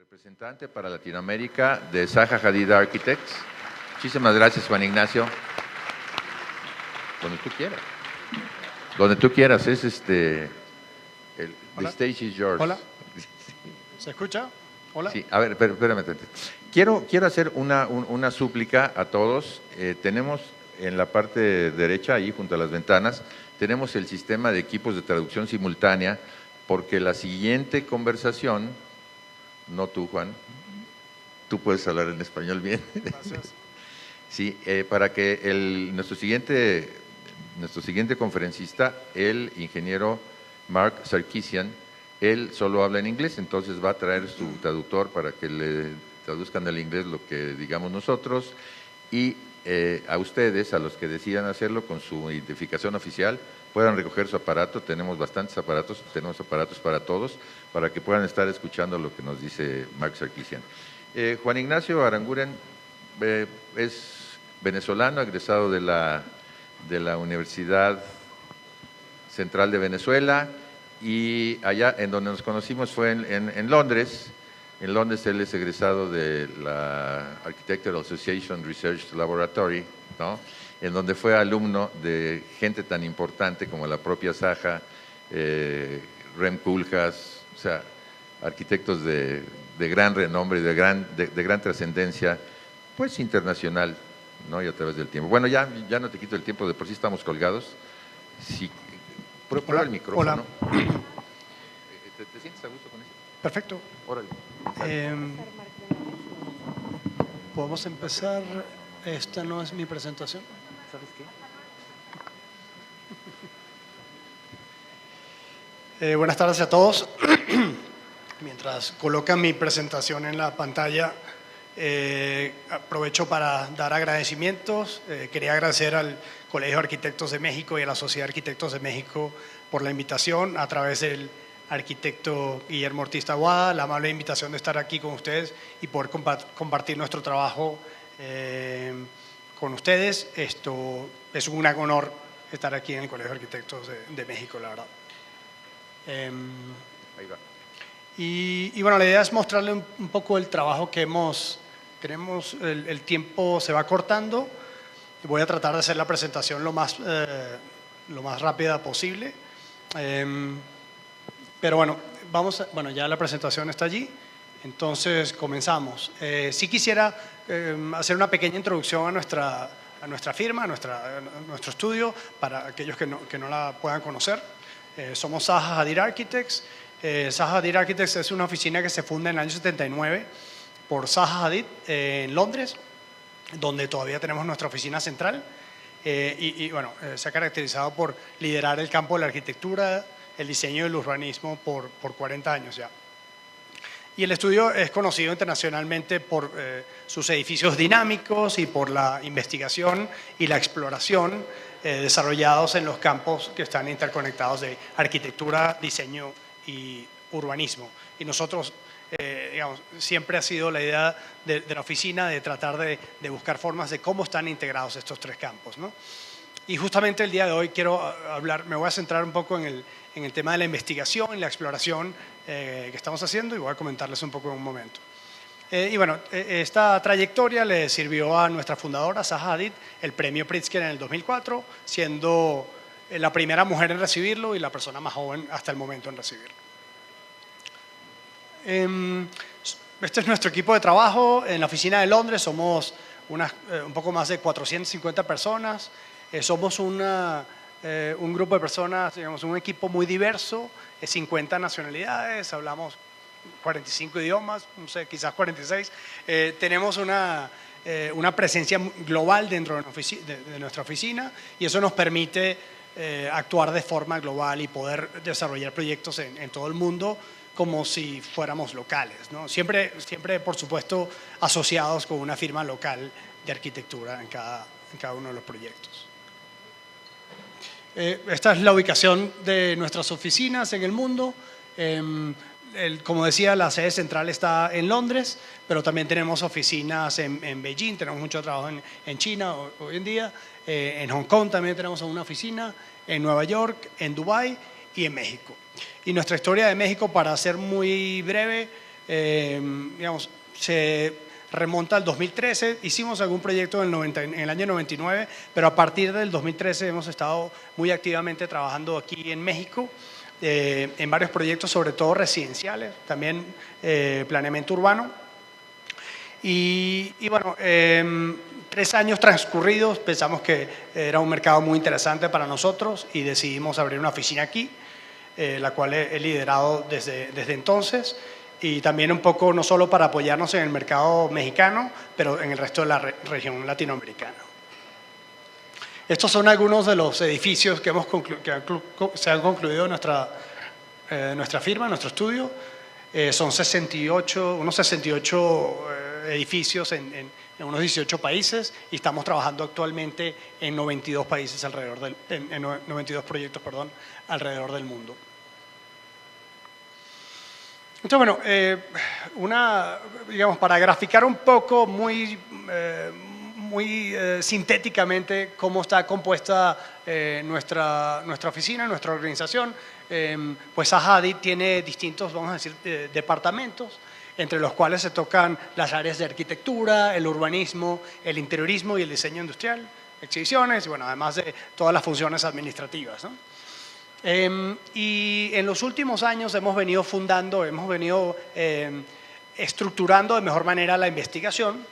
Representante para Latinoamérica de Zaha Hadid Architects. Muchísimas gracias, Juan Ignacio. Donde tú quieras. Donde tú quieras, es the stage is yours. Hola. ¿Se escucha? Hola. Sí, a ver, espérame. Quiero hacer una súplica a todos. Tenemos en la parte derecha, ahí junto a las ventanas, tenemos el sistema de equipos de traducción simultánea, porque la siguiente conversación, no tú, Juan, tú puedes hablar en español bien. Gracias. Sí, para que nuestro siguiente conferencista, el ingeniero Mark Sarkisian, él solo habla en inglés, entonces va a traer su traductor para que le traduzcan al inglés lo que digamos nosotros, y a ustedes, a los que decidan hacerlo con su identificación oficial, puedan recoger su aparato. Tenemos bastantes aparatos, tenemos aparatos para todos, para que puedan estar escuchando lo que nos dice Mark Sarkisian. Juan Ignacio Aranguren es venezolano, egresado de la Universidad Central de Venezuela, y allá en donde nos conocimos fue en Londres. En Londres él es egresado de la Architectural Association Research Laboratory, ¿no?, en donde fue alumno de gente tan importante como la propia Zaha, Rem Koolhaas, o sea, arquitectos de gran renombre y de gran trascendencia, pues internacional, ¿no?, y a través del tiempo. Bueno, ya no te quito el tiempo, de por sí estamos colgados. Sí, prueba el micrófono. Hola. ¿Te sientes a gusto con eso? Perfecto. Órale. ¿Podemos empezar? Esta no es mi presentación. ¿Sabes qué? Buenas tardes a todos. Mientras colocan mi presentación en la pantalla, aprovecho para dar agradecimientos. Quería agradecer al Colegio de Arquitectos de México y a la Sociedad de Arquitectos de México por la invitación, a través del arquitecto Guillermo Ortiz Taboada, la amable invitación de estar aquí con ustedes y poder compartir nuestro trabajo con ustedes. Esto es un gran honor estar aquí en el Colegio de Arquitectos de México, la verdad. Ahí va. Y bueno, la idea es mostrarle un poco el trabajo que tenemos. El tiempo se va cortando. Voy a tratar de hacer la presentación lo más rápida posible. Pero bueno, ya la presentación está allí, entonces comenzamos. Sí quisiera hacer una pequeña introducción a nuestra firma, a nuestro estudio, para aquellos que no la puedan conocer. Somos Zaha Hadid Architects. Zaha Hadid Architects es una oficina que se funda en el año 79 por Zaha Hadid en Londres, donde todavía tenemos nuestra oficina central. Bueno, se ha caracterizado por liderar el campo de la arquitectura, el diseño y el urbanismo por 40 años ya. Y el estudio es conocido internacionalmente por sus edificios dinámicos y por la investigación y la exploración desarrollados en los campos que están interconectados de arquitectura, diseño y urbanismo. Y nosotros, siempre ha sido la idea de la oficina de tratar de buscar formas de cómo están integrados estos tres campos, ¿no? Y justamente el día de hoy me voy a centrar un poco en el tema de la investigación y la exploración que estamos haciendo, y voy a comentarles un poco en un momento. Y bueno, esta trayectoria le sirvió a nuestra fundadora, Zaha Hadid, el premio Pritzker en el 2004, siendo la primera mujer en recibirlo y la persona más joven hasta el momento en recibirlo. Este es nuestro equipo de trabajo. En la oficina de Londres somos un poco más de 450 personas. Somos un grupo de personas, digamos, un equipo muy diverso, 50 nacionalidades, hablamos 45 idiomas, no sé, quizás 46. Tenemos una presencia global dentro de nuestra oficina, y eso nos permite actuar de forma global y poder desarrollar proyectos en todo el mundo como si fuéramos locales, ¿no? Siempre, por supuesto, asociados con una firma local de arquitectura en cada uno de los proyectos. Esta es la ubicación de nuestras oficinas en el mundo. Como decía, la sede central está en Londres, pero también tenemos oficinas en Beijing, tenemos mucho trabajo en China hoy en día, en Hong Kong también tenemos una oficina, en Nueva York, en Dubái y en México. Y nuestra historia de México, para ser muy breve, digamos, se remonta al 2013, hicimos algún proyecto en el año 99, pero a partir del 2013 hemos estado muy activamente trabajando aquí en México, en varios proyectos, sobre todo residenciales, también planeamiento urbano. Y bueno, 3 años transcurridos pensamos que era un mercado muy interesante para nosotros y decidimos abrir una oficina aquí, la cual he liderado desde entonces, y también un poco no solo para apoyarnos en el mercado mexicano, pero en el resto de la región latinoamericana. Estos son algunos de los edificios que se han concluido en nuestra firma, nuestro estudio. Son unos 68 edificios en unos 18 países y estamos trabajando actualmente en 92 países en 92 proyectos, alrededor del mundo. Entonces, bueno, digamos, para graficar un poco muy sintéticamente cómo está compuesta nuestra oficina, nuestra organización, pues Zaha Hadid tiene distintos, vamos a decir, departamentos, entre los cuales se tocan las áreas de arquitectura, el urbanismo, el interiorismo y el diseño industrial, exhibiciones, y bueno, además de todas las funciones administrativas, ¿no? Y en los últimos años hemos venido estructurando de mejor manera la investigación,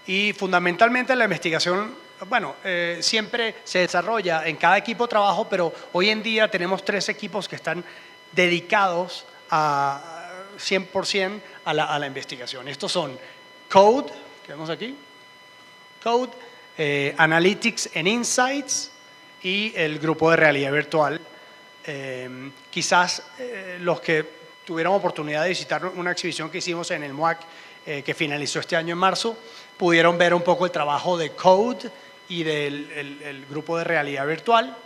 y fundamentalmente la investigación, bueno, siempre se desarrolla en cada equipo de trabajo, pero hoy en día tenemos 3 equipos que están dedicados a 100% a la investigación. Estos son Code, que vemos aquí, Code, Analytics and Insights y el grupo de realidad virtual. Quizás los que tuvieron oportunidad de visitar una exhibición que hicimos en el MUAC, que finalizó este año en marzo, pudieron ver un poco el trabajo de Code y del grupo de realidad virtual.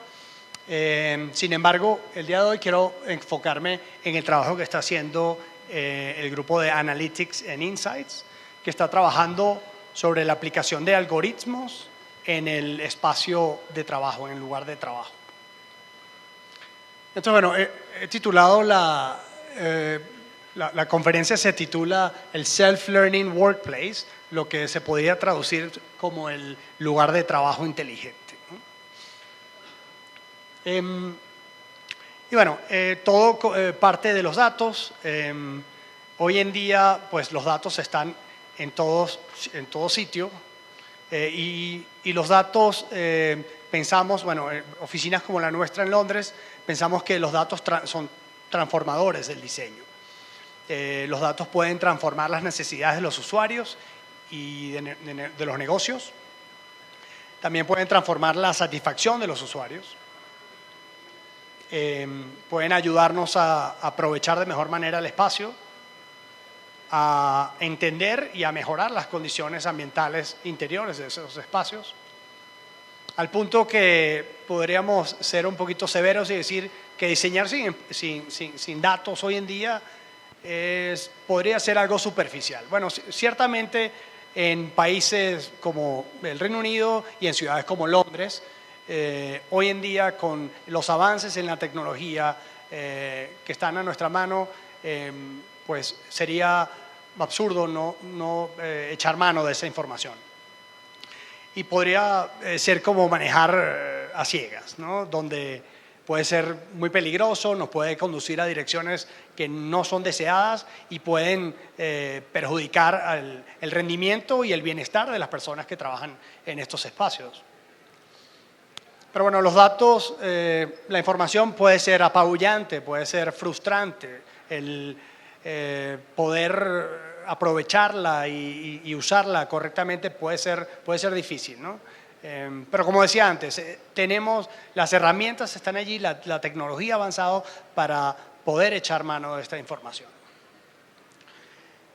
Sin embargo, el día de hoy quiero enfocarme en el trabajo que está haciendo el grupo de Analytics and Insights, que está trabajando sobre la aplicación de algoritmos en el espacio de trabajo, en el lugar de trabajo. Entonces, bueno, he titulado la conferencia, se titula el Self-Learning Workplace, lo que se podría traducir como el lugar de trabajo inteligente, ¿no? Y bueno, todo parte de los datos. Hoy en día, pues los datos están en todo sitio, y los datos, pensamos, bueno, oficinas como la nuestra en Londres, pensamos que los datos son transformadores del diseño. Los datos pueden transformar las necesidades de los usuarios y de los negocios. También pueden transformar la satisfacción de los usuarios. Pueden ayudarnos a aprovechar de mejor manera el espacio, a entender y a mejorar las condiciones ambientales interiores de esos espacios, al punto que podríamos ser un poquito severos y decir que diseñar sin datos hoy en día podría ser algo superficial. Bueno, ciertamente en países como el Reino Unido y en ciudades como Londres, hoy en día con los avances en la tecnología que están a nuestra mano, pues sería absurdo no echar mano de esa información. Y podría ser como manejar a ciegas, ¿no? Donde puede ser muy peligroso, nos puede conducir a direcciones que no son deseadas y pueden perjudicar el rendimiento y el bienestar de las personas que trabajan en estos espacios. Pero bueno, los datos, la información puede ser apabullante, puede ser frustrante, el poder aprovecharla y usarla correctamente puede ser difícil, ¿no? Pero como decía antes, tenemos las herramientas, están allí, la tecnología ha avanzado para poder echar mano de esta información.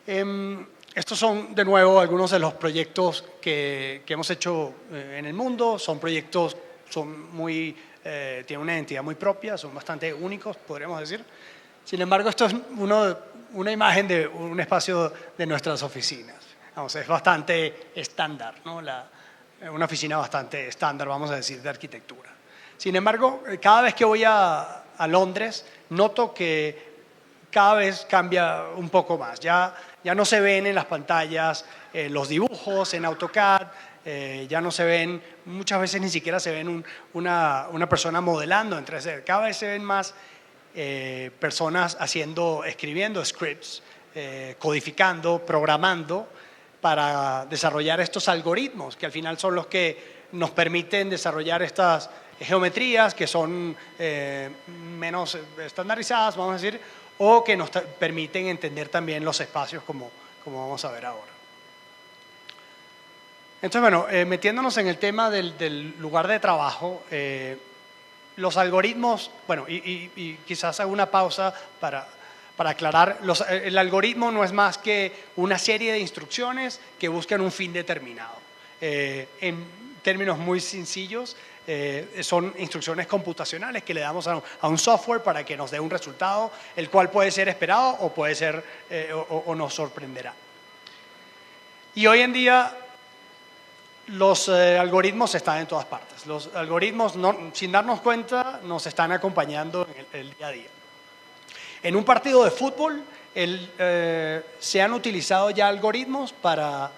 Estos son, de nuevo, algunos de los proyectos que hemos hecho en el mundo. Son proyectos, tienen una identidad muy propia, son bastante únicos, podríamos decir. Sin embargo, esto es una imagen de un espacio de nuestras oficinas. Vamos, es bastante estándar, ¿no? Una oficina bastante estándar, vamos a decir, de arquitectura. Sin embargo, cada vez que voy a Londres, noto que cada vez cambia un poco más. Ya no se ven en las pantallas los dibujos en AutoCAD, ya no se ven, muchas veces ni siquiera se ven una persona modelando en 3D. Cada vez se ven más personas escribiendo scripts, codificando, programando para desarrollar estos algoritmos que al final son los que nos permiten desarrollar estas geometrías que son menos estandarizadas, vamos a decir, o que nos permiten entender también los espacios como vamos a ver ahora. Entonces, bueno, metiéndonos en el tema del lugar de trabajo, los algoritmos, bueno, y quizás hago una pausa para aclarar, el algoritmo no es más que una serie de instrucciones que buscan un fin determinado. En términos muy sencillos, son instrucciones computacionales que le damos a un software para que nos dé un resultado, el cual puede ser esperado o puede ser o nos sorprenderá. Y hoy en día los algoritmos están en todas partes. Los algoritmos, sin darnos cuenta, nos están acompañando en el día a día. En un partido de fútbol se han utilizado ya algoritmos para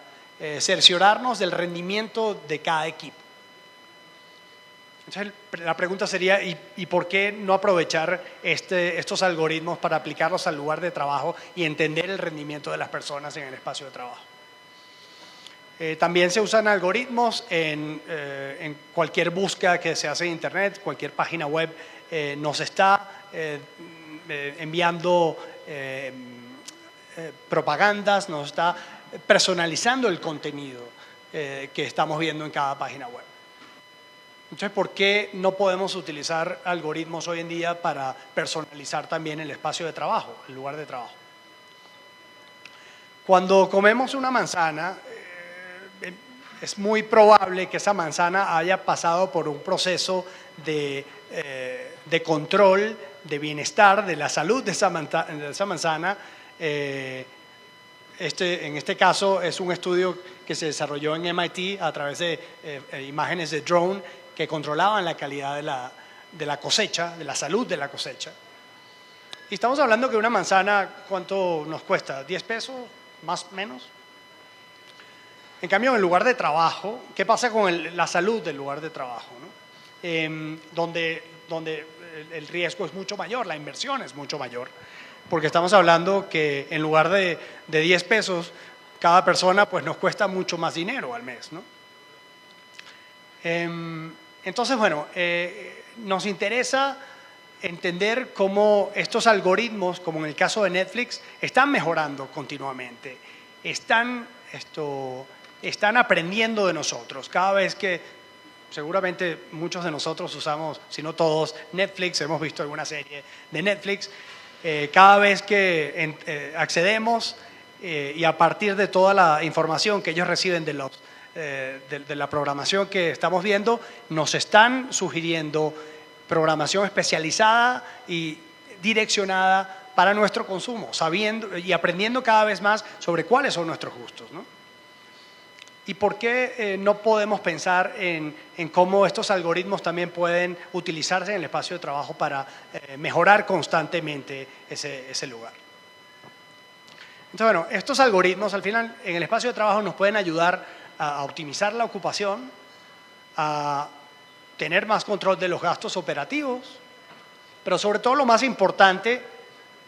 cerciorarnos del rendimiento de cada equipo. Entonces, la pregunta sería, ¿y por qué no aprovechar estos algoritmos para aplicarlos al lugar de trabajo y entender el rendimiento de las personas en el espacio de trabajo? También se usan algoritmos en cualquier búsqueda que se hace en Internet, cualquier página web nos está enviando propagandas, nos está personalizando el contenido que estamos viendo en cada página web. Entonces, ¿por qué no podemos utilizar algoritmos hoy en día para personalizar también el espacio de trabajo, el lugar de trabajo? Cuando comemos una manzana, es muy probable que esa manzana haya pasado por un proceso de control, de bienestar, de la salud de esa manzana. En este caso es un estudio que se desarrolló en MIT a través de imágenes de drone que controlaban la calidad de la cosecha, de la salud de la cosecha. Y estamos hablando que una manzana, ¿cuánto nos cuesta? ¿10 pesos? ¿Más o menos? En cambio, en el lugar de trabajo, ¿qué pasa con la salud del lugar de trabajo, ¿no? Donde el riesgo es mucho mayor, la inversión es mucho mayor, porque estamos hablando que en lugar de 10 pesos, cada persona pues nos cuesta mucho más dinero al mes, ¿no? Entonces, bueno, nos interesa entender cómo estos algoritmos, como en el caso de Netflix, están mejorando continuamente, están aprendiendo de nosotros. Cada vez que, seguramente muchos de nosotros usamos, si no todos, Netflix, hemos visto alguna serie de Netflix, cada vez que accedemos y a partir de toda la información que ellos reciben de la programación que estamos viendo, nos están sugiriendo programación especializada y direccionada para nuestro consumo, sabiendo y aprendiendo cada vez más sobre cuáles son nuestros gustos, ¿no? ¿Y por qué no podemos pensar en cómo estos algoritmos también pueden utilizarse en el espacio de trabajo para mejorar constantemente ese lugar? Entonces, bueno, estos algoritmos al final en el espacio de trabajo nos pueden ayudar a optimizar la ocupación, a tener más control de los gastos operativos, pero sobre todo lo más importante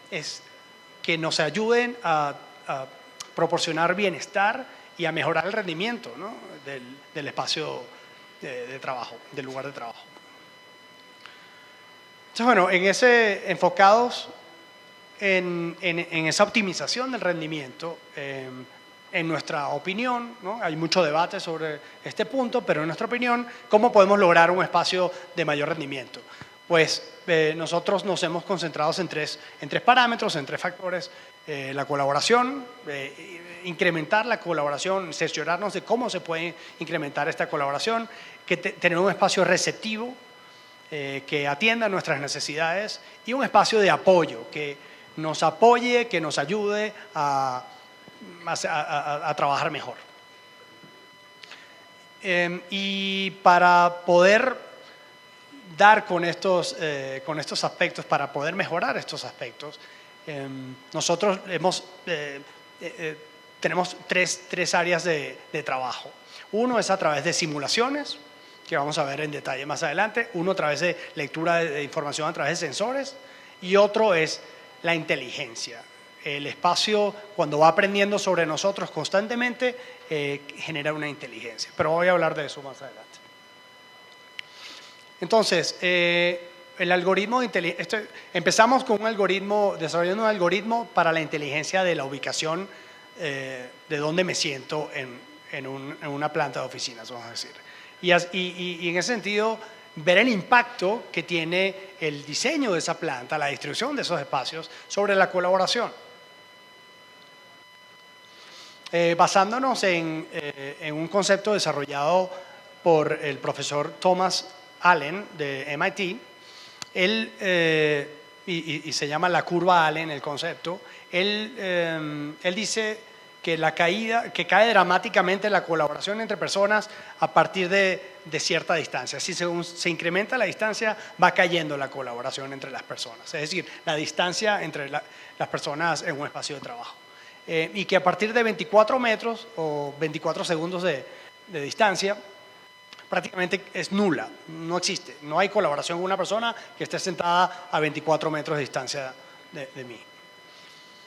es que nos ayuden a proporcionar bienestar y a mejorar el rendimiento, ¿no? del espacio de trabajo, del lugar de trabajo. Entonces, bueno, enfocados en esa optimización del rendimiento, en nuestra opinión, ¿no? Hay mucho debate sobre este punto, pero en nuestra opinión, ¿cómo podemos lograr un espacio de mayor rendimiento? Pues nosotros nos hemos concentrado en tres parámetros, en 3 factores. La colaboración, incrementar la colaboración, cerciorarnos de cómo se puede incrementar esta colaboración, tener un espacio receptivo que atienda nuestras necesidades y un espacio de apoyo que nos apoye, que nos ayude a trabajar mejor. Y para poder dar con estos aspectos, para poder mejorar estos aspectos, Nosotros tenemos tres áreas de trabajo. Uno es a través de simulaciones, que vamos a ver en detalle más adelante. Uno a través de lectura de información a través de sensores. Y otro es la inteligencia. El espacio, cuando va aprendiendo sobre nosotros constantemente, genera una inteligencia. Pero voy a hablar de eso más adelante. Entonces, el algoritmo de inteligencia, empezamos con desarrollando un algoritmo para la inteligencia de la ubicación de dónde me siento en una planta de oficinas, vamos a decir. Y en ese sentido, ver el impacto que tiene el diseño de esa planta, la distribución de esos espacios sobre la colaboración. Basándonos en un concepto desarrollado por el profesor Thomas Allen de MIT, él, y se llama la curva Allen el concepto, él dice que cae dramáticamente la colaboración entre personas a partir de cierta distancia. Si según se incrementa la distancia, va cayendo la colaboración entre las personas. Es decir, la distancia entre las personas en un espacio de trabajo. Y que a partir de 24 metros o 24 segundos de distancia, prácticamente es nula, no existe. No hay colaboración con una persona que esté sentada a 24 metros de distancia de mí.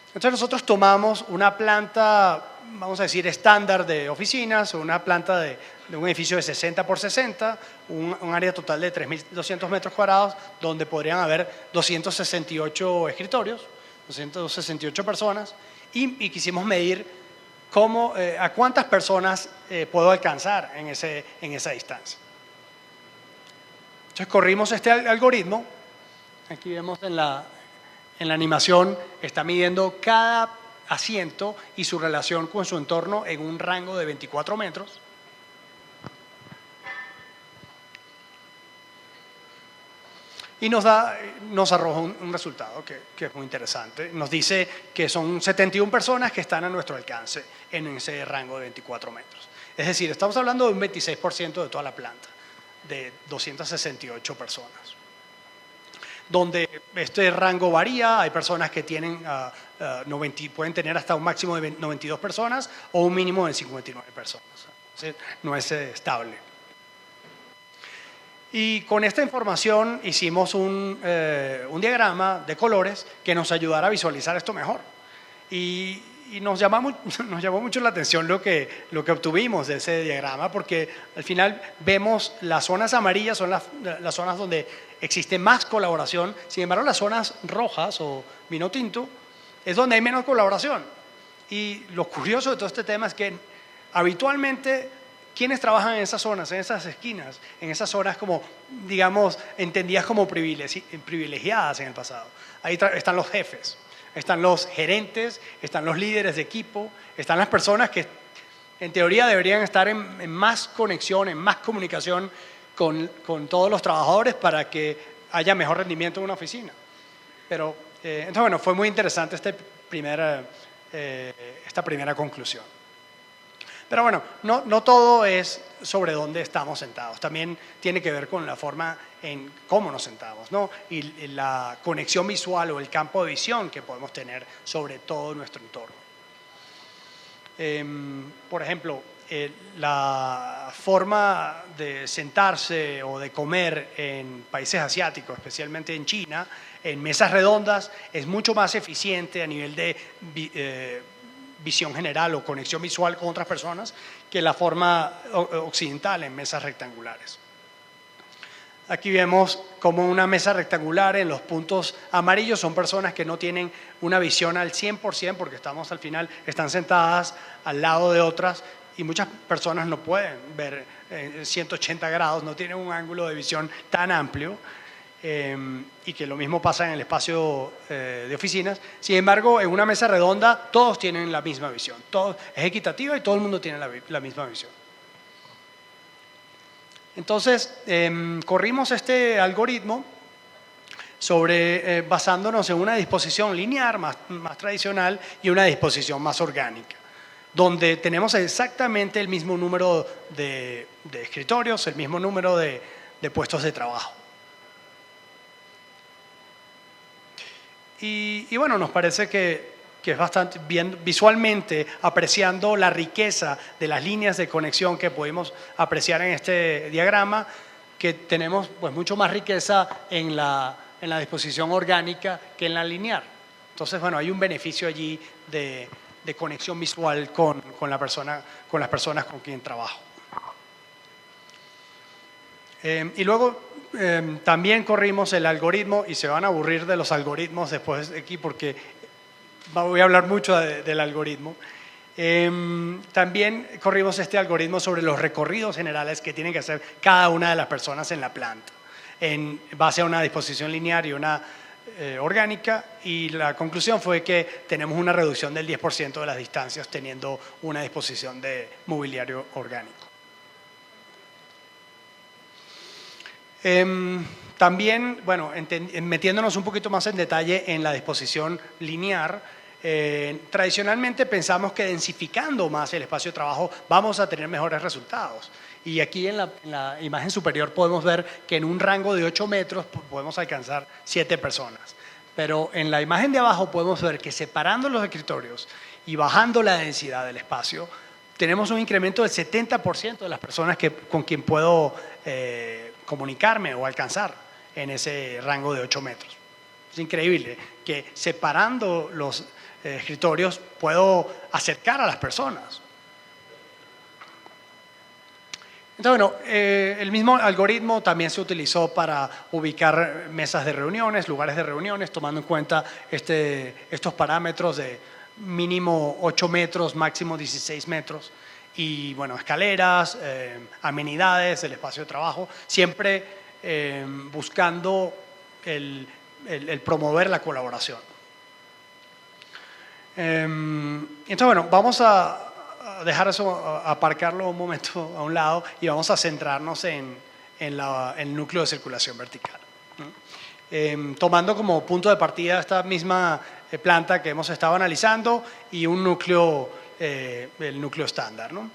Entonces nosotros tomamos una planta, vamos a decir, estándar de oficinas, o una planta de un edificio de 60 por 60, un área total de 3.200 metros cuadrados, donde podrían haber 268 escritorios, 268 personas, y quisimos medir a cuántas personas puedo alcanzar en esa distancia. Entonces corrimos este algoritmo, aquí vemos en la animación, está midiendo cada asiento y su relación con su entorno en un rango de 24 metros. Y nos arroja un resultado que es muy interesante. Nos dice que son 71 personas que están a nuestro alcance en ese rango de 24 metros. Es decir, estamos hablando de un 26% de toda la planta, de 268 personas. Donde este rango varía, hay personas que tienen, pueden tener hasta un máximo de 92 personas o un mínimo de 59 personas. Entonces, no es estable. Y con esta información hicimos un diagrama de colores que nos ayudara a visualizar esto mejor. Y nos llamó mucho la atención lo que obtuvimos de ese diagrama, porque al final vemos las zonas amarillas son las zonas donde existe más colaboración. Sin embargo, las zonas rojas o vino tinto es donde hay menos colaboración. Y lo curioso de todo este tema es que habitualmente quienes trabajan en esas zonas, en esas esquinas, en esas zonas como, digamos, entendidas como privilegiadas en el pasado. Ahí están los jefes, están los gerentes, están los líderes de equipo, están las personas que en teoría deberían estar en más conexión, en más comunicación con todos los trabajadores para que haya mejor rendimiento en una oficina. Pero, entonces, bueno, fue muy interesante esta primera conclusión. Pero bueno, no todo es sobre dónde estamos sentados. También tiene que ver con la forma en cómo nos sentamos, ¿no? Y la conexión visual o el campo de visión que podemos tener sobre todo nuestro entorno. Por ejemplo, la forma de sentarse o de comer en países asiáticos, especialmente en China, en mesas redondas, es mucho más eficiente a nivel de visión general o conexión visual con otras personas que la forma occidental en mesas rectangulares. Aquí vemos como una mesa rectangular en los puntos amarillos son personas que no tienen una visión al 100% porque al final están sentadas al lado de otras y muchas personas no pueden ver 180 grados, no tienen un ángulo de visión tan amplio. Y que lo mismo pasa en el espacio de oficinas. Sin embargo, en una mesa redonda todos tienen la misma visión, es equitativa y todo el mundo tiene la misma visión. Entonces, corrimos este algoritmo basándonos en una disposición lineal más tradicional y una disposición más orgánica, donde tenemos exactamente el mismo número de escritorios, el mismo número de puestos de trabajo. Y bueno, nos parece que es bastante bien visualmente, apreciando la riqueza de las líneas de conexión que pudimos apreciar en este diagrama, que tenemos pues mucho más riqueza en la disposición orgánica que en la lineal. Entonces, bueno, hay un beneficio allí de conexión visual con las personas con quien trabajo. Y luego también corrimos el algoritmo, y se van a aburrir de los algoritmos después de aquí porque voy a hablar mucho del algoritmo. También corrimos este algoritmo sobre los recorridos generales que tienen que hacer cada una de las personas en la planta, en base a una disposición lineal y una orgánica, y la conclusión fue que tenemos una reducción del 10% de las distancias teniendo una disposición de mobiliario orgánico. También, bueno, metiéndonos un poquito más en detalle en la disposición lineal, tradicionalmente pensamos que densificando más el espacio de trabajo vamos a tener mejores resultados. Y aquí en la imagen superior podemos ver que en un rango de 8 metros podemos alcanzar 7 personas. Pero en la imagen de abajo podemos ver que separando los escritorios y bajando la densidad del espacio, tenemos un incremento del 70% de las personas con quien puedo comunicarme o alcanzar en ese rango de 8 metros. Es increíble que separando los escritorios puedo acercar a las personas. Entonces, bueno, el mismo algoritmo también se utilizó para ubicar mesas de reuniones, lugares de reuniones, tomando en cuenta estos parámetros de mínimo 8 metros, máximo 16 metros. Y bueno, escaleras, amenidades, el espacio de trabajo, siempre buscando el promover la colaboración. Entonces, bueno, vamos a dejar eso, aparcarlo un momento a un lado y vamos a centrarnos en el núcleo de circulación vertical. Tomando como punto de partida esta misma planta que hemos estado analizando y un núcleo, el núcleo estándar, ¿no?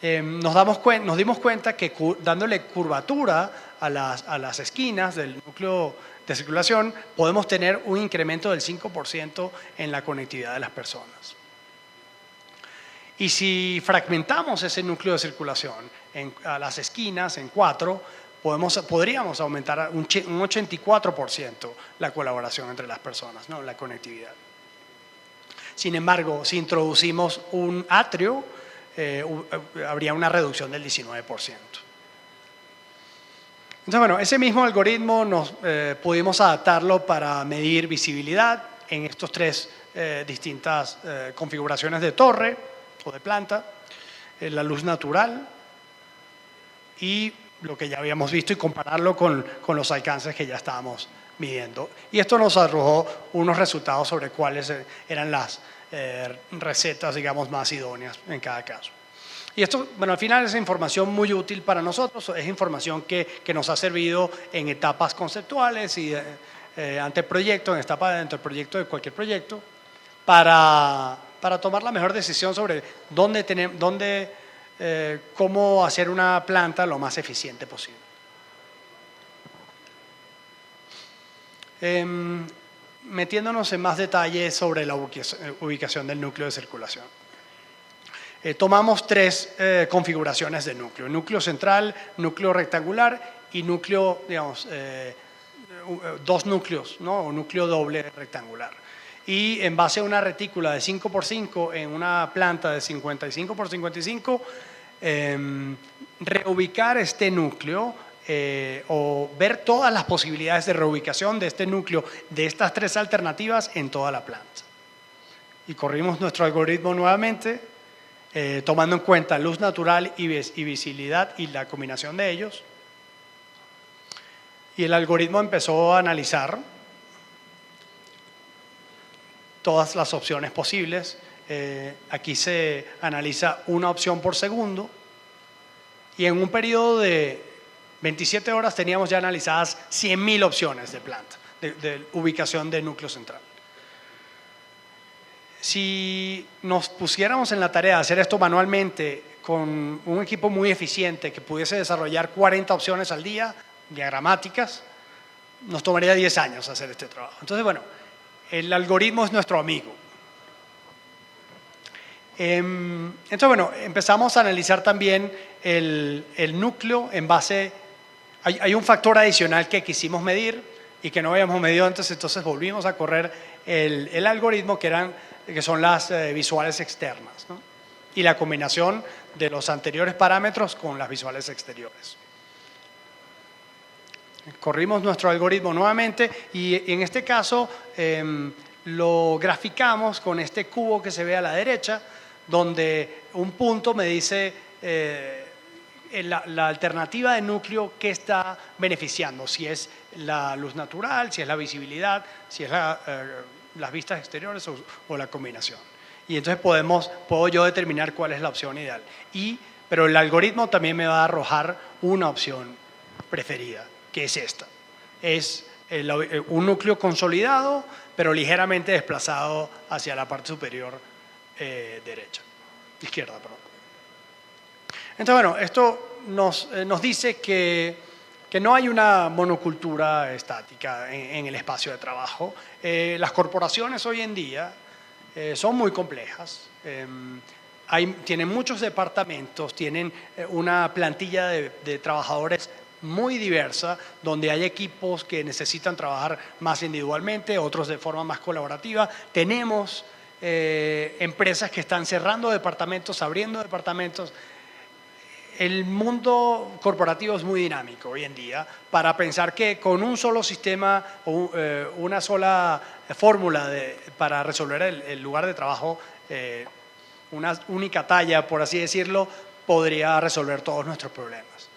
Nos dimos cuenta que dándole curvatura a las esquinas del núcleo de circulación podemos tener un incremento del 5% en la conectividad de las personas. Y si fragmentamos ese núcleo de circulación a las esquinas en 4, podríamos aumentar un 84% la colaboración entre las personas, ¿no? La conectividad. Sin embargo, si introducimos un atrio, habría una reducción del 19%. Entonces, bueno, ese mismo algoritmo pudimos adaptarlo para medir visibilidad en estos 3 distintas configuraciones de torre o de planta, la luz natural y lo que ya habíamos visto, y compararlo con los alcances que ya estábamos midiendo. Y esto nos arrojó unos resultados sobre cuáles eran las recetas, digamos, más idóneas en cada caso. Y esto, bueno, al final es información muy útil para nosotros, es información que nos ha servido en etapas conceptuales y anteproyecto, en etapa dentro del proyecto, de cualquier proyecto, para tomar la mejor decisión sobre cómo hacer una planta lo más eficiente posible. Metiéndonos en más detalle sobre la ubicación del núcleo de circulación. Tomamos 3 configuraciones de núcleo: núcleo central, núcleo rectangular y núcleo, digamos, 2 núcleos, ¿no? O núcleo doble rectangular. Y en base a una retícula de 5x5 en una planta de 55x55, reubicar este núcleo o ver todas las posibilidades de reubicación de este núcleo, de estas 3 alternativas en toda la planta. Y corrimos nuestro algoritmo nuevamente, tomando en cuenta luz natural y visibilidad y la combinación de ellos. Y el algoritmo empezó a analizar todas las opciones posibles. Aquí se analiza una opción por segundo y en un periodo de 27 horas teníamos ya analizadas 100.000 opciones de planta, de ubicación de núcleo central. Si nos pusiéramos en la tarea de hacer esto manualmente con un equipo muy eficiente que pudiese desarrollar 40 opciones al día, diagramáticas, nos tomaría 10 años hacer este trabajo. Entonces, bueno, el algoritmo es nuestro amigo. Entonces, bueno, empezamos a analizar también el núcleo en base. Hay un factor adicional que quisimos medir y que no habíamos medido antes, entonces volvimos a correr el algoritmo que son las visuales externas, ¿no? Y la combinación de los anteriores parámetros con las visuales exteriores. Corrimos nuestro algoritmo nuevamente y en este caso lo graficamos con este cubo que se ve a la derecha, donde un punto me dice la alternativa de núcleo que está beneficiando, si es la luz natural, si es la visibilidad, si es las vistas exteriores o la combinación. Y entonces puedo yo determinar cuál es la opción ideal. Pero el algoritmo también me va a arrojar una opción preferida, que es esta. Es un núcleo consolidado, pero ligeramente desplazado hacia la parte superior izquierda, perdón. Entonces, bueno, esto nos dice que no hay una monocultura estática en el espacio de trabajo. Las corporaciones hoy en día son muy complejas. Tienen muchos departamentos, tienen una plantilla de trabajadores muy diversa, donde hay equipos que necesitan trabajar más individualmente, otros de forma más colaborativa. Tenemos empresas que están cerrando departamentos, abriendo departamentos. El mundo corporativo es muy dinámico hoy en día para pensar que con un solo sistema o una sola fórmula para resolver el lugar de trabajo, una única talla, por así decirlo, podría resolver todos nuestros problemas.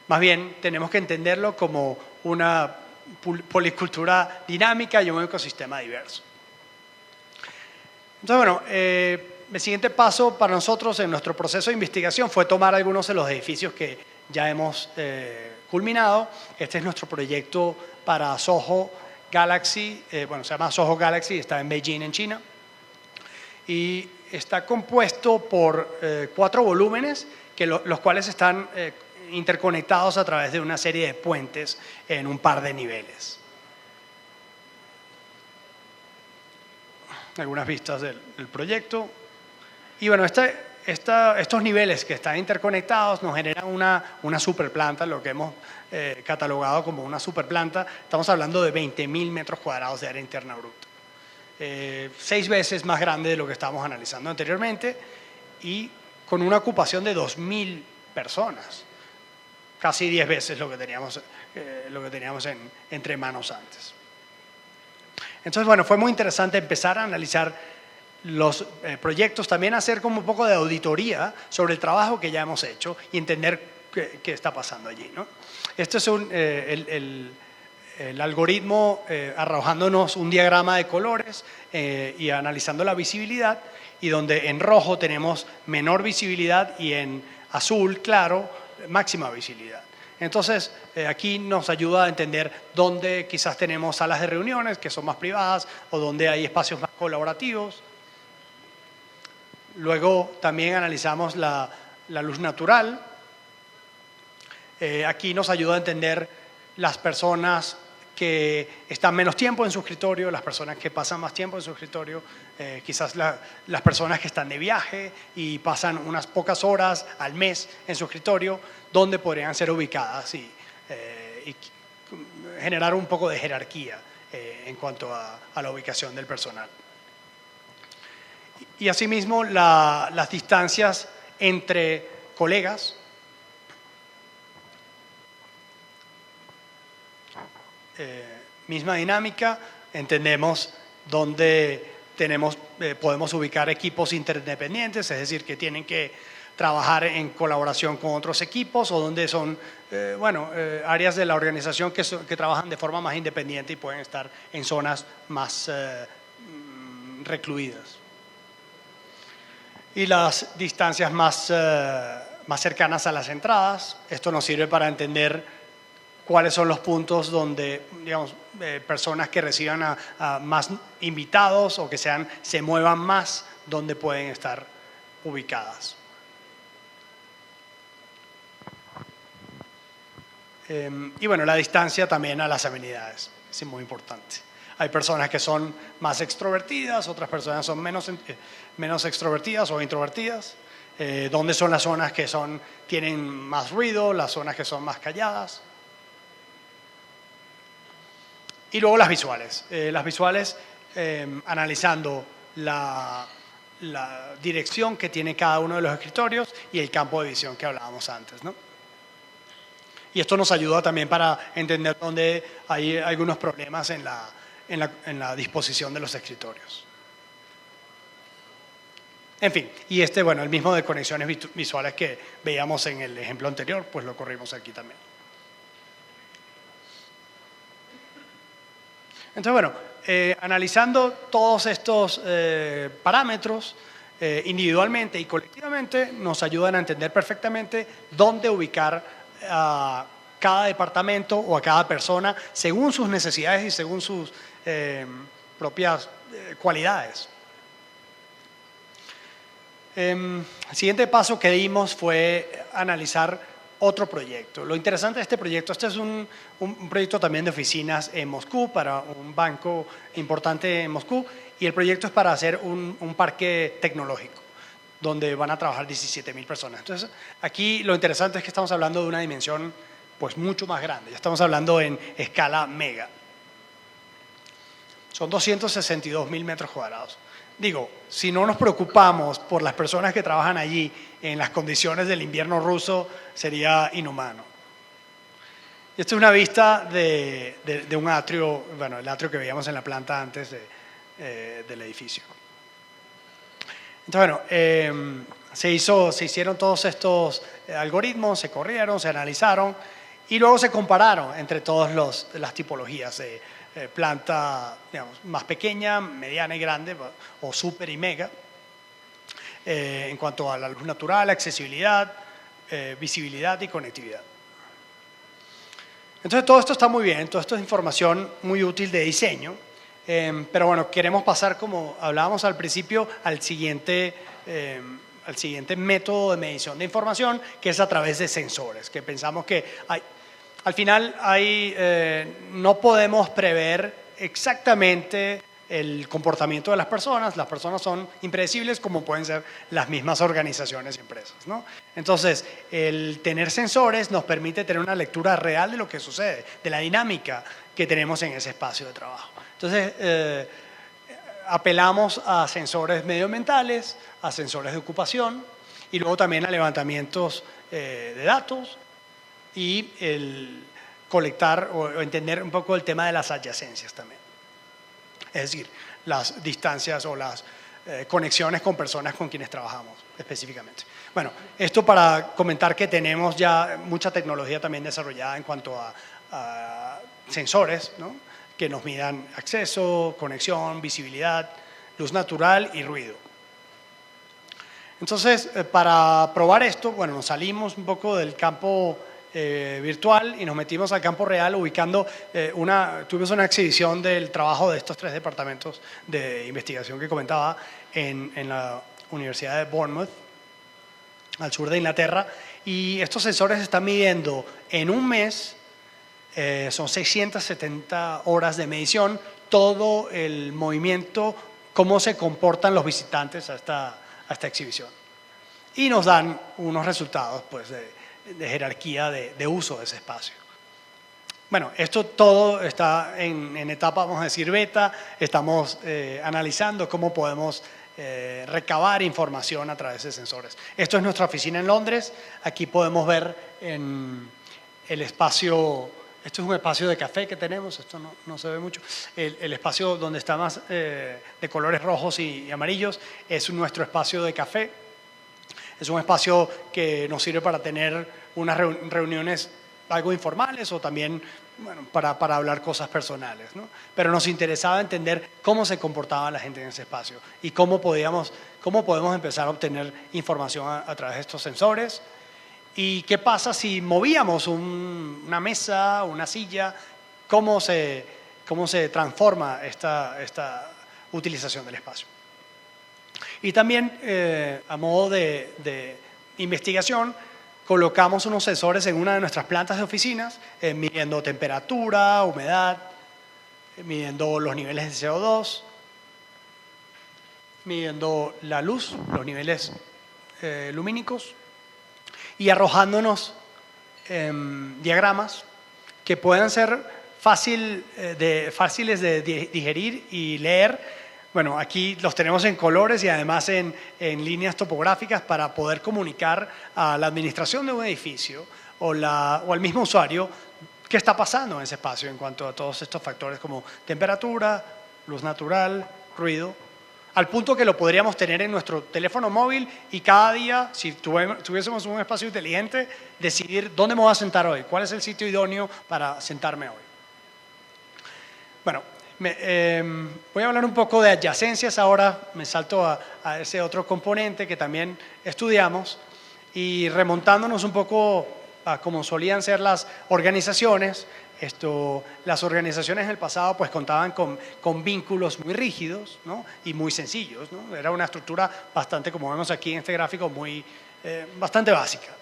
Más bien, tenemos que entenderlo como una policultura dinámica y un ecosistema diverso. Entonces, bueno, el siguiente paso para nosotros en nuestro proceso de investigación fue tomar algunos de los edificios que ya hemos culminado. Este es nuestro proyecto para Soho Galaxy, se llama Soho Galaxy, está en Beijing, en China. Y está compuesto por 4 volúmenes, los cuales están interconectados a través de una serie de puentes en un par de niveles. Algunas vistas del proyecto. Y bueno, estos niveles que están interconectados nos generan una superplanta, lo que hemos catalogado como una superplanta. Estamos hablando de 20.000 metros cuadrados de área interna bruta. 6 veces más grande de lo que estábamos analizando anteriormente y con una ocupación de 2.000 personas. Casi 10 veces lo que teníamos entre manos antes. Entonces, bueno, fue muy interesante empezar a analizar los proyectos, también hacer como un poco de auditoría sobre el trabajo que ya hemos hecho y entender qué está pasando allí, ¿no? Este es el algoritmo arrojándonos un diagrama de colores y analizando la visibilidad, y donde en rojo tenemos menor visibilidad y en azul claro máxima visibilidad. Entonces, aquí nos ayuda a entender dónde quizás tenemos salas de reuniones que son más privadas o dónde hay espacios más colaborativos. Luego también analizamos la luz natural. Aquí nos ayuda a entender las personas que están menos tiempo en su escritorio, las personas que pasan más tiempo en su escritorio, quizás las personas que están de viaje y pasan unas pocas horas al mes en su escritorio, donde podrían ser ubicadas y generar un poco de jerarquía en cuanto a la ubicación del personal. Y asimismo las distancias entre colegas. Misma dinámica, entendemos dónde podemos ubicar equipos interdependientes, es decir, que tienen que trabajar en colaboración con otros equipos, o donde son áreas de la organización que trabajan de forma más independiente y pueden estar en zonas más recluidas. Y las distancias más cercanas a las entradas. Esto nos sirve para entender cuáles son los puntos donde, digamos, personas que reciban a más invitados o que se muevan más, donde pueden estar ubicadas. Y bueno, la distancia también a las amenidades, es muy importante. Hay personas que son más extrovertidas, otras personas son menos extrovertidas o introvertidas. ¿Dónde son las zonas que tienen más ruido, las zonas que son más calladas? Y luego las visuales. Las visuales analizando la dirección que tiene cada uno de los escritorios y el campo de visión que hablábamos antes, ¿no? Y esto nos ayuda también para entender dónde hay algunos problemas en la disposición de los escritorios. En fin, y el mismo de conexiones visuales que veíamos en el ejemplo anterior, pues lo corrimos aquí también. Entonces, analizando todos estos parámetros individualmente y colectivamente, nos ayudan a entender perfectamente dónde ubicar a cada departamento o a cada persona según sus necesidades y según sus propias cualidades. El siguiente paso que dimos fue analizar otro proyecto. Lo interesante de este proyecto, este es un proyecto también de oficinas en Moscú para un banco importante en Moscú, y el proyecto es para hacer un parque tecnológico donde van a trabajar 17.000 personas. Entonces, aquí lo interesante es que estamos hablando de una dimensión pues mucho más grande. Ya estamos hablando en escala mega. Son 262.000 metros cuadrados. Digo, si no nos preocupamos por las personas que trabajan allí en las condiciones del invierno ruso, sería inhumano. Esta es una vista de un atrio, el atrio que veíamos en la planta antes del edificio. Entonces, se hicieron todos estos algoritmos, se corrieron, se analizaron y luego se compararon entre todas las tipologías de planta, digamos, más pequeña, mediana y grande, o super y mega, en cuanto a la luz natural, accesibilidad, visibilidad y conectividad. Entonces, todo esto está muy bien, todo esto es información muy útil de diseño, pero queremos pasar, como hablábamos al principio, al siguiente método de medición de información, que es a través de sensores, que pensamos que al final no podemos prever exactamente el comportamiento de las personas son impredecibles como pueden ser las mismas organizaciones y empresas, ¿no? Entonces, el tener sensores nos permite tener una lectura real de lo que sucede, de la dinámica que tenemos en ese espacio de trabajo. Entonces, apelamos a sensores medioambientales, a sensores de ocupación y luego también a levantamientos de datos y el colectar o entender un poco el tema de las adyacencias también. Es decir, las distancias o las conexiones con personas con quienes trabajamos específicamente. Bueno, esto para comentar que tenemos ya mucha tecnología también desarrollada en cuanto a sensores, ¿no?, que nos midan acceso, conexión, visibilidad, luz natural y ruido. Entonces, para probar esto, nos salimos un poco del campo virtual y nos metimos al campo real ubicando tuvimos una exhibición del trabajo de estos 3 departamentos de investigación que comentaba en la Universidad de Bournemouth, al sur de Inglaterra, y estos sensores se están midiendo en un mes, son 670 horas de medición, todo el movimiento, cómo se comportan los visitantes a esta exhibición. Y nos dan unos resultados pues, de jerarquía de uso de ese espacio. Esto todo está en etapa, vamos a decir, beta. Estamos analizando cómo podemos recabar información a través de sensores. Esto es nuestra oficina en Londres. Aquí podemos ver en el espacio, esto es un espacio de café que tenemos, esto no se ve mucho. El espacio donde está más de colores rojos y amarillos es nuestro espacio de café. Es un espacio que nos sirve para tener unas reuniones algo informales o también para hablar cosas personales, ¿no? Pero nos interesaba entender cómo se comportaba la gente en ese espacio y cómo podemos empezar a obtener información a través de estos sensores. ¿Y qué pasa si movíamos una mesa, una silla? ¿Cómo se transforma esta utilización del espacio? Y también, a modo de investigación, colocamos unos sensores en una de nuestras plantas de oficinas, midiendo temperatura, humedad, midiendo los niveles de CO2, midiendo la luz, los niveles lumínicos, y arrojándonos diagramas que puedan ser fáciles de digerir y leer. Bueno, aquí los tenemos en colores y además en líneas topográficas para poder comunicar a la administración de un edificio o al mismo usuario qué está pasando en ese espacio en cuanto a todos estos factores como temperatura, luz natural, ruido, al punto que lo podríamos tener en nuestro teléfono móvil y cada día, si tuviésemos un espacio inteligente, decidir dónde me voy a sentar hoy, cuál es el sitio idóneo para sentarme hoy. Bueno, voy a hablar un poco de adyacencias ahora, me salto a ese otro componente que también estudiamos y remontándonos un poco a cómo solían ser las organizaciones. Las organizaciones en el pasado pues contaban con vínculos muy rígidos, ¿no? Y muy sencillos, ¿no? Era una estructura bastante, como vemos aquí en este gráfico, bastante básica.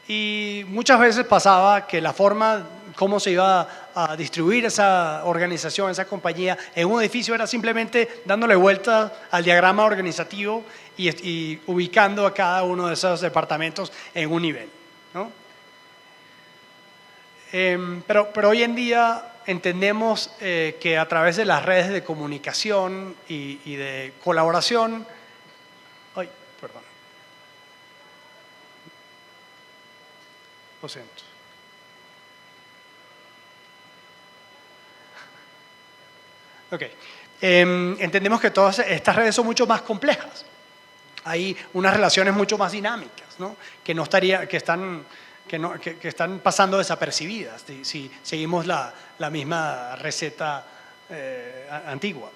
Y muchas veces pasaba que la forma cómo se iba a distribuir esa organización, esa compañía en un edificio era simplemente dándole vuelta al diagrama organizativo y ubicando a cada uno de esos departamentos en un nivel, ¿no? Pero hoy en día entendemos que a través de las redes de comunicación y de colaboración, lo siento. Ok. Entendemos que todas estas redes son mucho más complejas. Hay unas relaciones mucho más dinámicas, ¿no? que están pasando desapercibidas si seguimos la misma receta antigua.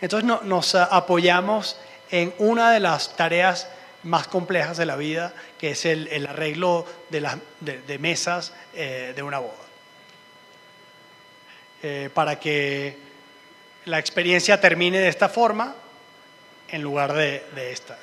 Entonces nos apoyamos en una de las tareas más complejas de la vida, que es el arreglo de mesas de una boda. Para que la experiencia termine de esta forma en lugar de esta.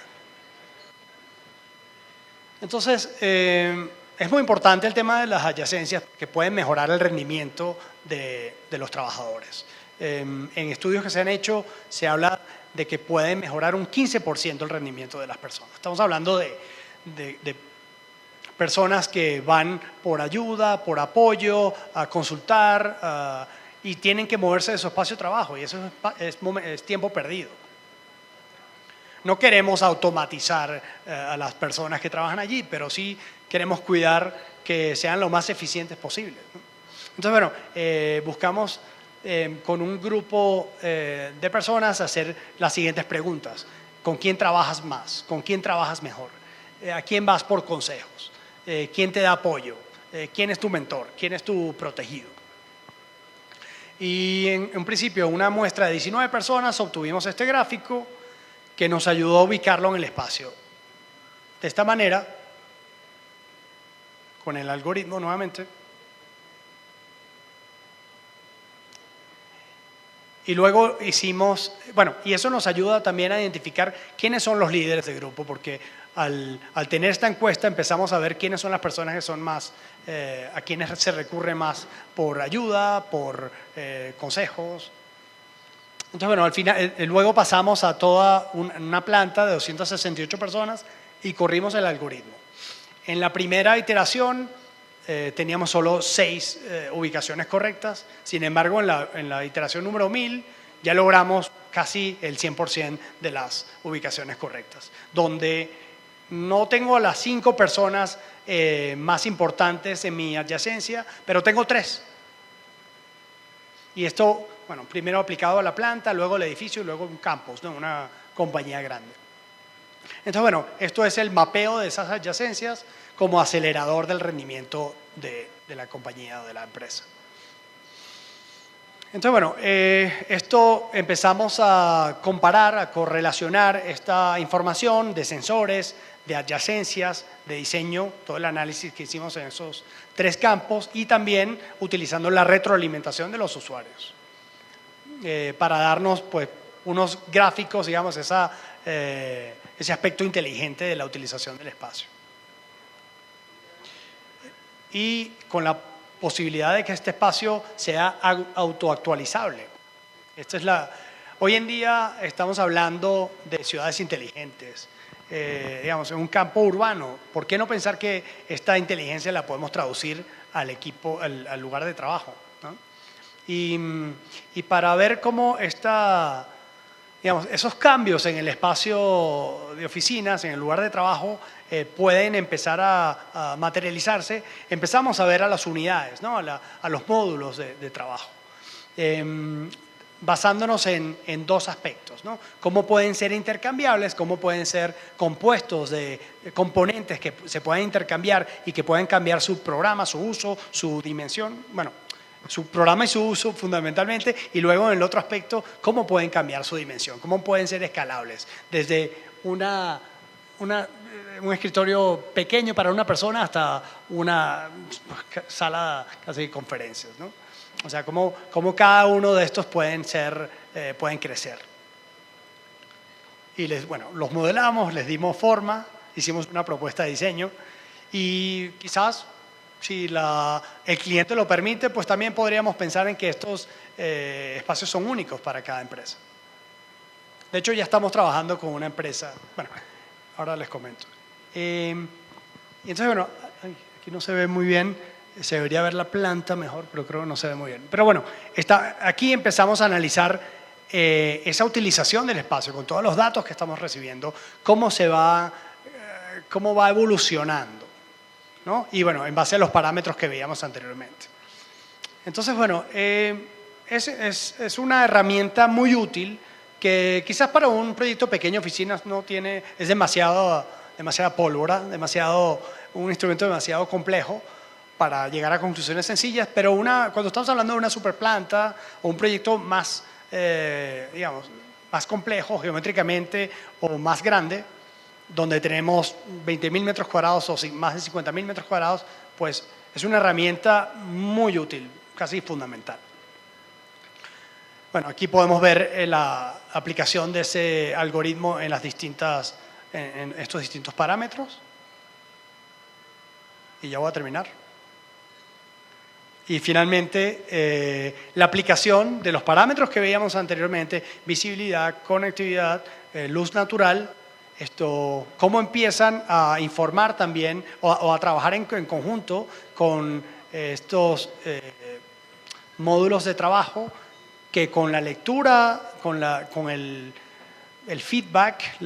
Entonces, es muy importante el tema de las adyacencias que pueden mejorar el rendimiento de los trabajadores. En estudios que se han hecho se habla de que pueden mejorar un 15% el rendimiento de las personas. Estamos hablando de personas que van por ayuda, por apoyo, a consultar y tienen que moverse de su espacio de trabajo y eso es tiempo perdido. No queremos automatizar a las personas que trabajan allí, pero sí queremos cuidar que sean lo más eficientes posibles, ¿no? Entonces, bueno, buscamos con un grupo de personas hacer las siguientes preguntas. ¿Con quién trabajas más? ¿Con quién trabajas mejor? ¿A quién vas por consejos? ¿Quién te da apoyo? ¿Quién es tu mentor? ¿Quién es tu protegido? Y en un principio, una muestra de 19 personas, obtuvimos este gráfico que nos ayudó a ubicarlo en el espacio. De esta manera, con el algoritmo nuevamente, y luego hicimos, bueno, y eso nos ayuda también a identificar quiénes son los líderes del grupo, porque al tener esta encuesta empezamos a ver quiénes son las personas que son más, a quienes se recurre más por ayuda, por consejos. Entonces, bueno, al final, luego pasamos a toda una planta de 268 personas y corrimos el algoritmo. En la primera iteración teníamos solo 6 ubicaciones correctas. Sin embargo, en la iteración número 1000 ya logramos casi el 100% de las ubicaciones correctas, donde no tengo a las 5 personas más importantes en mi adyacencia, pero tengo 3. Y esto, bueno, primero aplicado a la planta, luego al edificio y luego un campus, ¿no? Una compañía grande. Entonces, bueno, esto es el mapeo de esas adyacencias como acelerador del rendimiento de la compañía o de la empresa. Entonces, bueno, esto empezamos a comparar, a correlacionar esta información de sensores, de adyacencias, de diseño, todo el análisis que hicimos en esos 3 campos y también utilizando la retroalimentación de los usuarios para darnos pues unos gráficos, digamos, ese aspecto inteligente de la utilización del espacio. Y con la posibilidad de que este espacio sea autoactualizable. Hoy en día estamos hablando de ciudades inteligentes, digamos, en un campo urbano. ¿Por qué no pensar que esta inteligencia la podemos traducir al equipo, al lugar de trabajo, ¿no? Y para ver cómo digamos, esos cambios en el espacio de oficinas, en el lugar de trabajo, pueden empezar a materializarse, empezamos a ver a las unidades, ¿no? a los módulos de trabajo, basándonos en dos aspectos, ¿no? Cómo pueden ser intercambiables, cómo pueden ser compuestos de componentes que se pueden intercambiar y que pueden cambiar su programa, su uso, su dimensión, bueno, su programa y su uso fundamentalmente, y luego en el otro aspecto, cómo pueden cambiar su dimensión, cómo pueden ser escalables, desde un escritorio pequeño para una persona hasta una sala casi de conferencias, ¿no? O sea, cómo cada uno de estos pueden crecer. Y los modelamos, les dimos forma, hicimos una propuesta de diseño y quizás, si el cliente lo permite, pues también podríamos pensar en que estos espacios son únicos para cada empresa. De hecho, ya estamos trabajando con una empresa. Bueno, ahora les comento. Y entonces, bueno, aquí no se ve muy bien. Se debería ver la planta mejor, pero creo que no se ve muy bien. Pero bueno, aquí empezamos a analizar esa utilización del espacio con todos los datos que estamos recibiendo, cómo va evolucionando, ¿no? Y bueno, en base a los parámetros que veíamos anteriormente. Entonces, bueno, es una herramienta muy útil que quizás para un proyecto pequeño de oficinas es demasiada pólvora, un instrumento demasiado complejo para llegar a conclusiones sencillas, pero cuando estamos hablando de una superplanta o un proyecto más, digamos, más complejo geométricamente o más grande, donde tenemos 20.000 metros cuadrados o más de 50.000 metros cuadrados, pues es una herramienta muy útil, casi fundamental. Bueno, aquí podemos ver la aplicación de ese algoritmo en estos distintos parámetros. Y ya voy a terminar. Y finalmente, la aplicación de los parámetros que veíamos anteriormente, visibilidad, conectividad, luz natural, cómo empiezan a informar también o a trabajar en conjunto con estos módulos de trabajo que con la lectura, con el feedback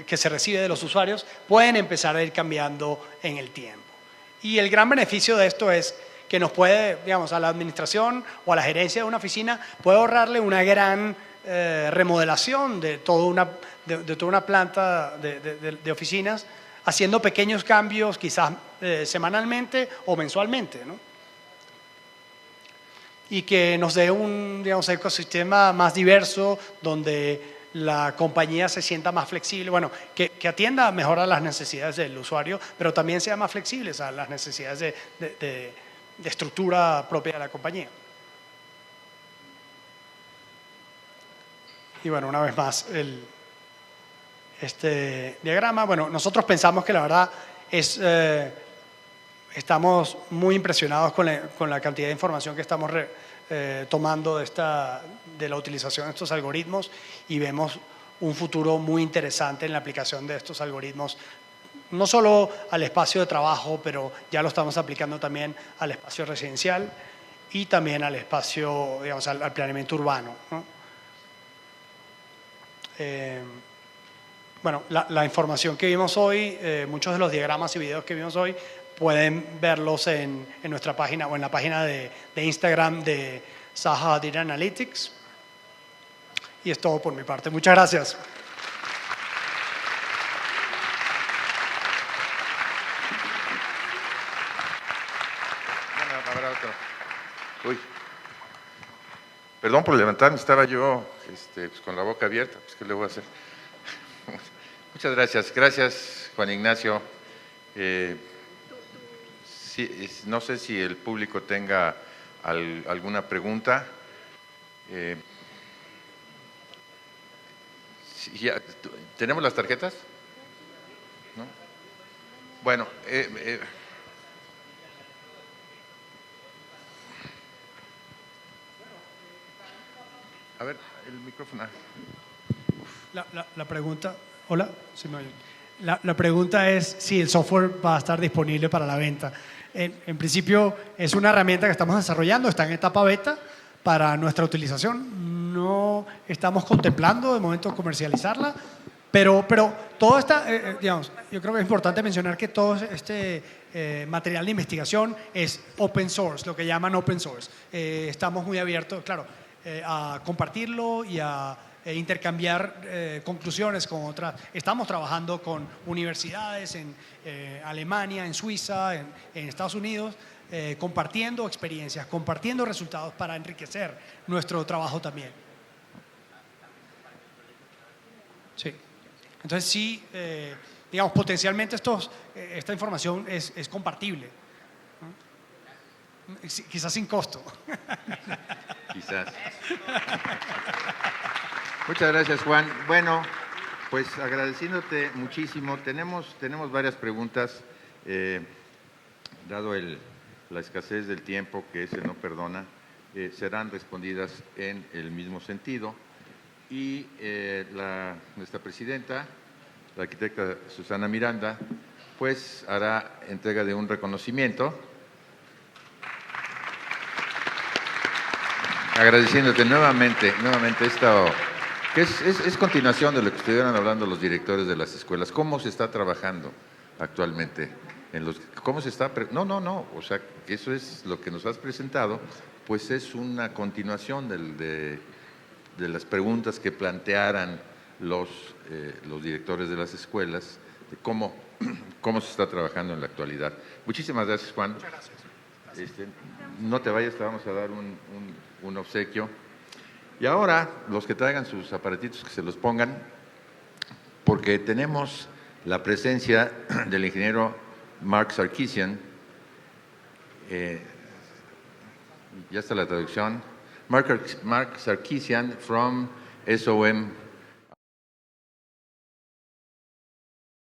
que se recibe de los usuarios, pueden empezar a ir cambiando en el tiempo. Y el gran beneficio de esto es que nos puede, digamos, a la administración o a la gerencia de una oficina, puede ahorrarle una gran remodelación de toda una planta de oficinas, haciendo pequeños cambios quizás semanalmente o mensualmente, ¿no? Y que nos dé un, digamos, ecosistema más diverso, donde la compañía se sienta más flexible, bueno, que atienda mejor a las necesidades del usuario, pero también sea más flexible a las necesidades de estructura propia de la compañía. Y bueno, una vez más, este diagrama, bueno, nosotros pensamos que la verdad estamos muy impresionados con la cantidad de información que estamos tomando de la utilización de estos algoritmos, y vemos un futuro muy interesante en la aplicación de estos algoritmos, no solo al espacio de trabajo, pero ya lo estamos aplicando también al espacio residencial y también al espacio, digamos, al planeamiento urbano, ¿no? Bueno, la información que vimos hoy, muchos de los diagramas y videos que vimos hoy, pueden verlos en nuestra página o en la página de Instagram de Saha Data Analytics. Y es todo por mi parte. Muchas gracias. Uy. Perdón por levantarme, estaba yo pues, con la boca abierta. Pues, ¿qué le voy a hacer? Muchas gracias. Gracias, Juan Ignacio. No sé si el público tenga alguna pregunta. ¿Tenemos las tarjetas? ¿No? Bueno, A ver, el micrófono. La pregunta, hola, ¿sí me oyen? La pregunta es si el software va a estar disponible para la venta. En principio es una herramienta que estamos desarrollando, está en etapa beta para nuestra utilización. No estamos contemplando de momento comercializarla, pero todo está, digamos, yo creo que es importante mencionar que todo este material de investigación es open source, lo que llaman open source. Estamos muy abiertos, claro, a compartirlo y a intercambiar conclusiones con otras. Estamos trabajando con universidades en Alemania, en Suiza, en Estados Unidos, compartiendo experiencias, compartiendo resultados para enriquecer nuestro trabajo también. Sí. Entonces sí, digamos, potencialmente esta información es compartible. Quizás sin costo. Quizás. Muchas gracias, Juan. Bueno, pues agradeciéndote muchísimo. Tenemos varias preguntas. Dado la escasez del tiempo, que ese no perdona, serán respondidas en el mismo sentido. Y nuestra presidenta, la arquitecta Susana Miranda, pues hará entrega de un reconocimiento. Agradeciéndote nuevamente esto, que es continuación de lo que estuvieron hablando los directores de las escuelas. ¿Cómo se está trabajando actualmente? ¿Cómo se está? No, o sea, que eso es lo que nos has presentado, pues es una continuación de las preguntas que plantearan los directores de las escuelas, de cómo se está trabajando en la actualidad. Muchísimas gracias, Juan. Muchas gracias. No te vayas, te vamos a dar un obsequio. Y ahora, los que traigan sus aparatitos, que se los pongan, porque tenemos la presencia del ingeniero Mark Sarkisian. Ya está la traducción. Mark Sarkisian from SOM